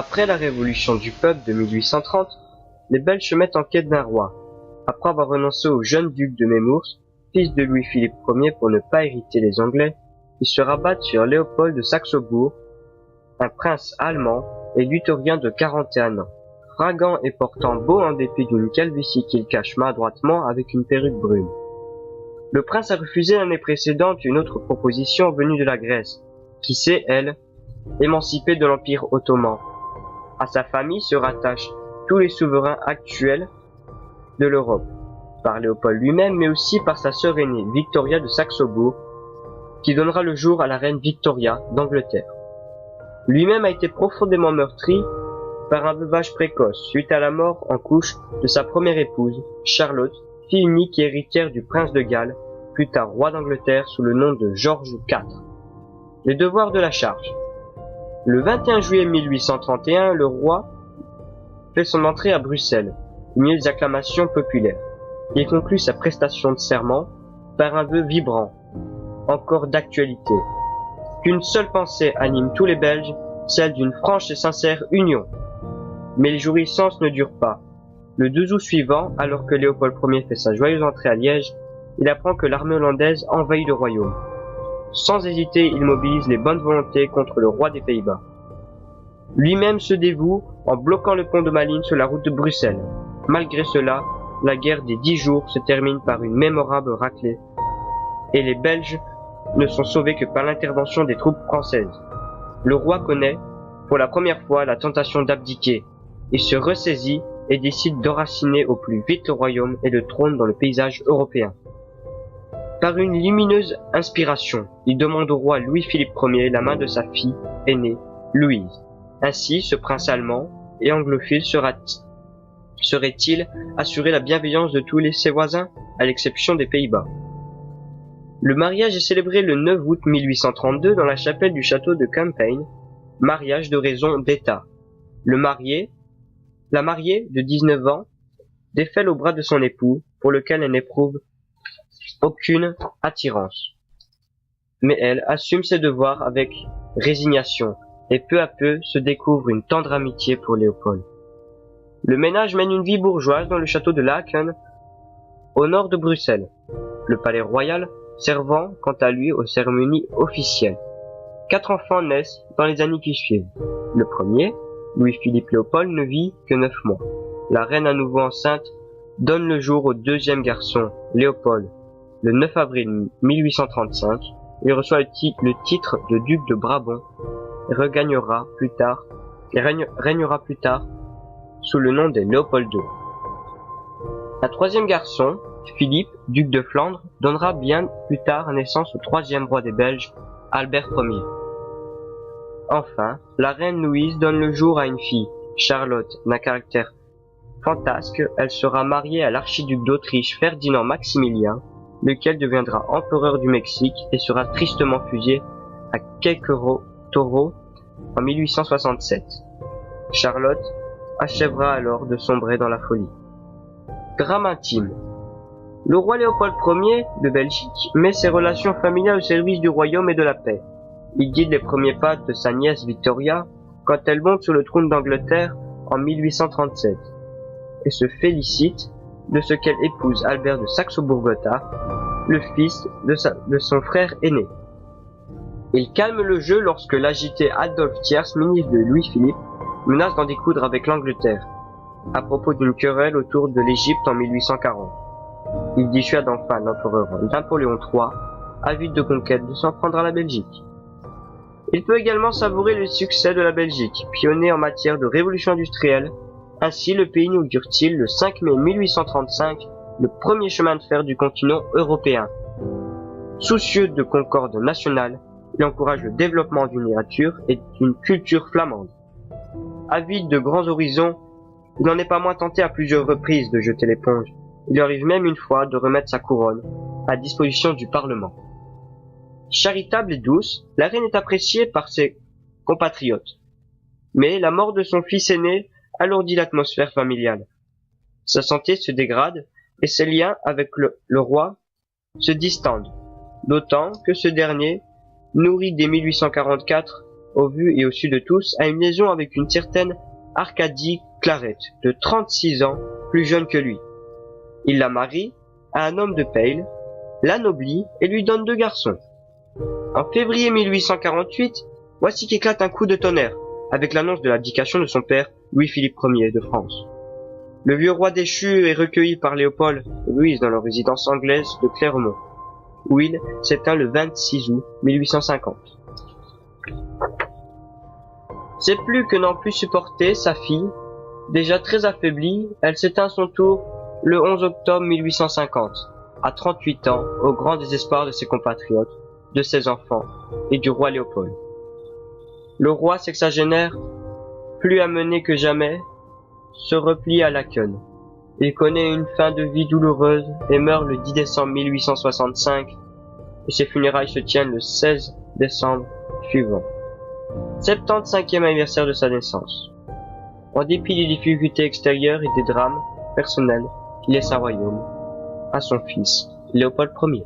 Après la révolution du peuple de 1830, les Belges se mettent en quête d'un roi. Après avoir renoncé au jeune duc de Nemours, fils de Louis-Philippe Ier pour ne pas hériter les Anglais, ils se rabattent sur Léopold de Saxe-Cobourg, un prince allemand et luthérien de 41 ans, fragant et portant beau en dépit d'une calvitie qu'il cache maladroitement avec une perruque brune. Le prince a refusé l'année précédente une autre proposition venue de la Grèce, qui s'est, elle, émancipée de l'Empire ottoman. À sa famille se rattachent tous les souverains actuels de l'Europe, par Léopold lui-même, mais aussi par sa sœur aînée, Victoria de Saxe-Cobourg, qui donnera le jour à la reine Victoria d'Angleterre. Lui-même a été profondément meurtri par un veuvage précoce, suite à la mort en couche de sa première épouse, Charlotte, fille unique et héritière du prince de Galles, plus tard roi d'Angleterre sous le nom de George IV. Les devoirs de la charge. Le 21 juillet 1831, le roi fait son entrée à Bruxelles, au milieu des acclamations populaires. Il conclut sa prestation de serment par un vœu vibrant, encore d'actualité. Qu'une seule pensée anime tous les Belges, celle d'une franche et sincère union. Mais les jouissances ne durent pas. Le 2 août suivant, alors que Léopold Ier fait sa joyeuse entrée à Liège, il apprend que l'armée hollandaise envahit le royaume. Sans hésiter, il mobilise les bonnes volontés contre le roi des Pays-Bas. Lui-même se dévoue en bloquant le pont de Malines sur la route de Bruxelles. Malgré cela, la guerre des 10 jours se termine par une mémorable raclée, et les Belges ne sont sauvés que par l'intervention des troupes françaises. Le roi connaît, pour la première fois, la tentation d'abdiquer. Il se ressaisit et décide d'enraciner au plus vite le royaume et le trône dans le paysage européen. Par une lumineuse inspiration, il demande au roi Louis-Philippe Ier la main de sa fille aînée, Louise. Ainsi, ce prince allemand et anglophile serait-il assuré la bienveillance de tous ses voisins, à l'exception des Pays-Bas. Le mariage est célébré le 9 août 1832 dans la chapelle du château de Campagne, mariage de raison d'État. La mariée, de 19 ans, défèle au bras de son époux, pour lequel elle n'éprouve aucune attirance. Mais elle assume ses devoirs avec résignation, et peu à peu se découvre une tendre amitié pour Léopold. Le ménage mène une vie bourgeoise dans le château de Laeken, au nord de Bruxelles, le palais royal servant quant à lui aux cérémonies officielles. 4 enfants naissent dans les années qui suivent. Le premier, Louis-Philippe Léopold, ne vit que 9 mois. La reine à nouveau enceinte donne le jour au deuxième garçon, Léopold. Le 9 avril 1835, il reçoit le titre de duc de Brabant et régnera plus tard sous le nom de Léopold II. Un troisième garçon, Philippe, duc de Flandre, donnera bien plus tard naissance au troisième roi des Belges, Albert Ier. Enfin, la reine Louise donne le jour à une fille, Charlotte, d'un caractère fantasque. Elle sera mariée à l'archiduc d'Autriche Ferdinand Maximilien, lequel deviendra empereur du Mexique et sera tristement fusillé à Querétaro en 1867. Charlotte achèvera alors de sombrer dans la folie. Drame intime. Le roi Léopold Ier de Belgique met ses relations familiales au service du royaume et de la paix. Il guide les premiers pas de sa nièce Victoria quand elle monte sur le trône d'Angleterre en 1837 et se félicite de ce qu'elle épouse Albert de Saxe-Cobourg-Gotha, le fils de son frère aîné. Il calme le jeu lorsque l'agité Adolphe Thiers, ministre de Louis-Philippe, menace d'en découdre avec l'Angleterre, à propos d'une querelle autour de l'Égypte en 1840. Il dissuade enfin l'empereur Napoléon III, avide de conquête, de s'en prendre à la Belgique. Il peut également savourer le succès de la Belgique, pionnier en matière de révolution industrielle. Ainsi, le pays inaugure-t-il le 5 mai 1835 le premier chemin de fer du continent européen. Soucieux de concorde nationale, il encourage le développement d'une nature et d'une culture flamande. Avide de grands horizons, il n'en est pas moins tenté à plusieurs reprises de jeter l'éponge. Il lui arrive même une fois de remettre sa couronne à disposition du Parlement. Charitable et douce, la reine est appréciée par ses compatriotes. Mais la mort de son fils aîné alourdit l'atmosphère familiale. Sa santé se dégrade et ses liens avec le roi se distendent, d'autant que ce dernier, nourri dès 1844 au vu et au su de tous, a une liaison avec une certaine Arcadie Claret, de 36 ans, plus jeune que lui. Il la marie à un homme de Pale, l'anoblit et lui donne 2 garçons. En février 1848, voici qu'éclate un coup de tonnerre, avec l'annonce de l'abdication de son père Louis-Philippe Ier de France. Le vieux roi déchu est recueilli par Léopold et Louise dans leur résidence anglaise de Clermont, où il s'éteint le 26 août 1850. C'est plus que n'en put supporter sa fille, déjà très affaiblie, elle s'éteint à son tour le 11 octobre 1850, à 38 ans, au grand désespoir de ses compatriotes, de ses enfants et du roi Léopold. Le roi sexagénaire, plus amené que jamais, se replie à Laeken. Il connaît une fin de vie douloureuse et meurt le 10 décembre 1865 et ses funérailles se tiennent le 16 décembre suivant. 75e anniversaire de sa naissance. En dépit des difficultés extérieures et des drames personnels, il laisse un royaume à son fils, Léopold Ier.